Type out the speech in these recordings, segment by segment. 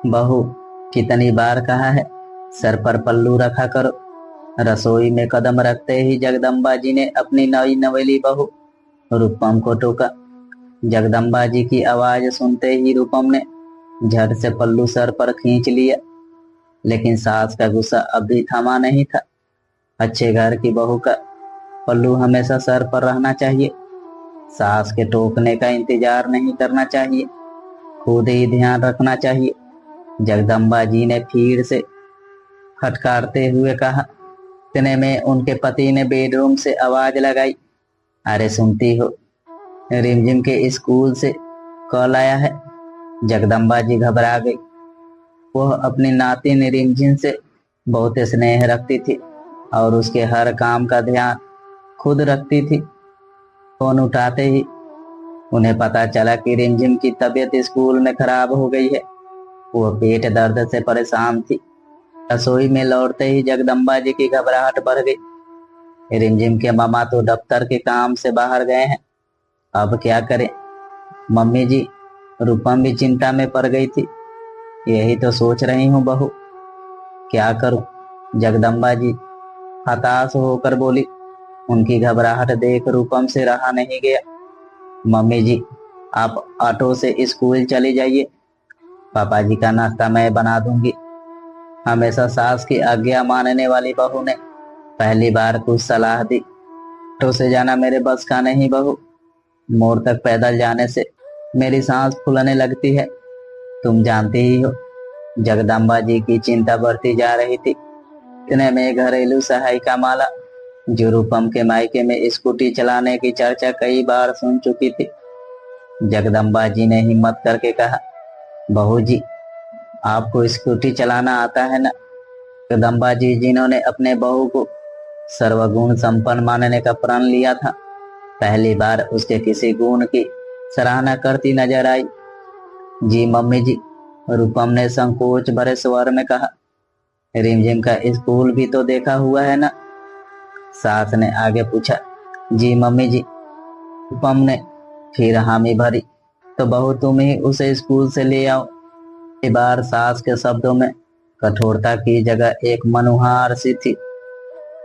बहू, कितनी बार कहा है सर पर पल्लू रखा करो। रसोई में कदम रखते ही जगदम्बा जी ने अपनी नई नवेली बहू रूपम को टोका। जगदम्बा जी की आवाज सुनते ही रूपम ने झट से पल्लू सर पर खींच लिया, लेकिन सास का गुस्सा अब भी थमा नहीं था। अच्छे घर की बहू का पल्लू हमेशा सर पर रहना चाहिए। सास के टोकने का इंतजार नहीं करना चाहिए, खुद ही ध्यान रखना चाहिए। जगदम्बा जी ने फिर से फटकारते हुए कहा। इतने में उनके पति ने बेडरूम से आवाज लगाई, अरे सुनती हो, रिमझिम के स्कूल से कॉल आया है। जगदम्बा जी घबरा गई। वह अपनी नातिन रिमझिम से बहुत स्नेह रखती थी और उसके हर काम का ध्यान खुद रखती थी। फोन उठाते ही उन्हें पता चला कि रिमझिम की तबीयत स्कूल में खराब हो गई है। वह पेट दर्द से परेशान थी। रसोई में लौटते ही जगदम्बा जी की घबराहट बढ़ गई। रिमझिम के मामा तो दफ्तर के काम से बाहर गए हैं, अब क्या करें। मम्मी जी, रूपम भी चिंता में पड़ गई थी। यही तो सोच रही हूँ बहू, क्या करूं। जगदम्बा जी हताश होकर बोली। उनकी घबराहट देख रूपम से रहा नहीं गया। मम्मी जी, आप ऑटो से स्कूल चली जाइए, पापा जी का नाश्ता मैं बना दूंगी। हमेशा सास की आज्ञा मानने वाली बहू ने पहली बार कुछ सलाह दी। ऑटो से जाना मेरे बस का नहीं बहू, मोड़ तक पैदल जाने से मेरी सांस फूलने लगती है। तुम जानती ही हो। जगदम्बा जी की चिंता बढ़ती जा रही थी। इतने में घरेलू सहायिका माला, जो रूपम के मायके में स्कूटी चलाने की चर्चा कई बार सुन चुकी थी, जगदम्बा जी ने हिम्मत करके कहा, बहू जी, आपको स्कूटी चलाना आता है ना। जगदम्बा जी जिन्होंने अपने बहू को सर्वगुण संपन्न मानने का प्रण लिया था, पहली बार उसके किसी गुण की सराहना करती नजर आई। जी मम्मी जी, रूपम ने संकोच भरे स्वर में कहा। रिमझिम का स्कूल भी तो देखा हुआ है ना, सास ने आगे पूछा। जी मम्मी जी, रूपम ने फिर हामी भरी। तो बहू तुम ही उसे स्कूल से ले आओ। इस बार सास के शब्दों में कठोरता की जगह एक मनुहार सी थी।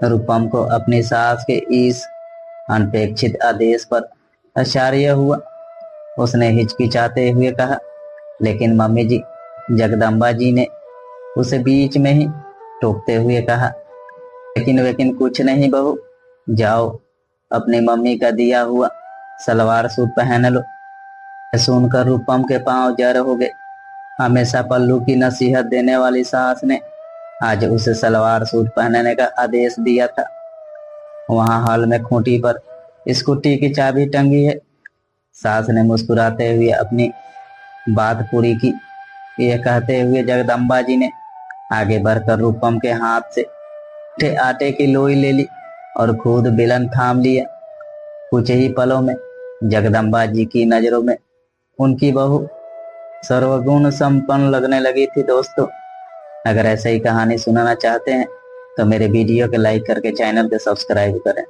रूपम को अपनी सास के इस अनपेक्षित आदेश पर आश्चर्य हुआ। उसने हिचकिचाते हुए कहा, लेकिन मम्मी जी। जगदम्बा जी ने उसे बीच में ही टोकते हुए कहा, लेकिन वेकिन कुछ नहीं बहू, जाओ अपनी मम्मी का दिया हुआ सलवार सूट पहन लो। सुनकर रूपम के पांव जड़ हो गए। हमेशा पल्लू की नसीहत देने वाली सास ने आज उसे सलवार सूट पहनने का आदेश दिया था। वहां हॉल में खूंटी पर स्कूटी की चाबी टंगी है। सास ने मुस्कुराते हुए अपनी बात पूरी की। यह कहते हुए जगदम्बा जी ने आगे बढ़कर रूपम के हाथ से आटे की लोई ले ली और खुद बेलन थाम लिया। कुछ ही पलों में जगदम्बा जी की नजरों में उनकी बहू सर्वगुण संपन्न लगने लगी थी। दोस्तों, अगर ऐसे ही कहानी सुनाना चाहते हैं तो मेरे वीडियो को लाइक करके चैनल को सब्सक्राइब करें।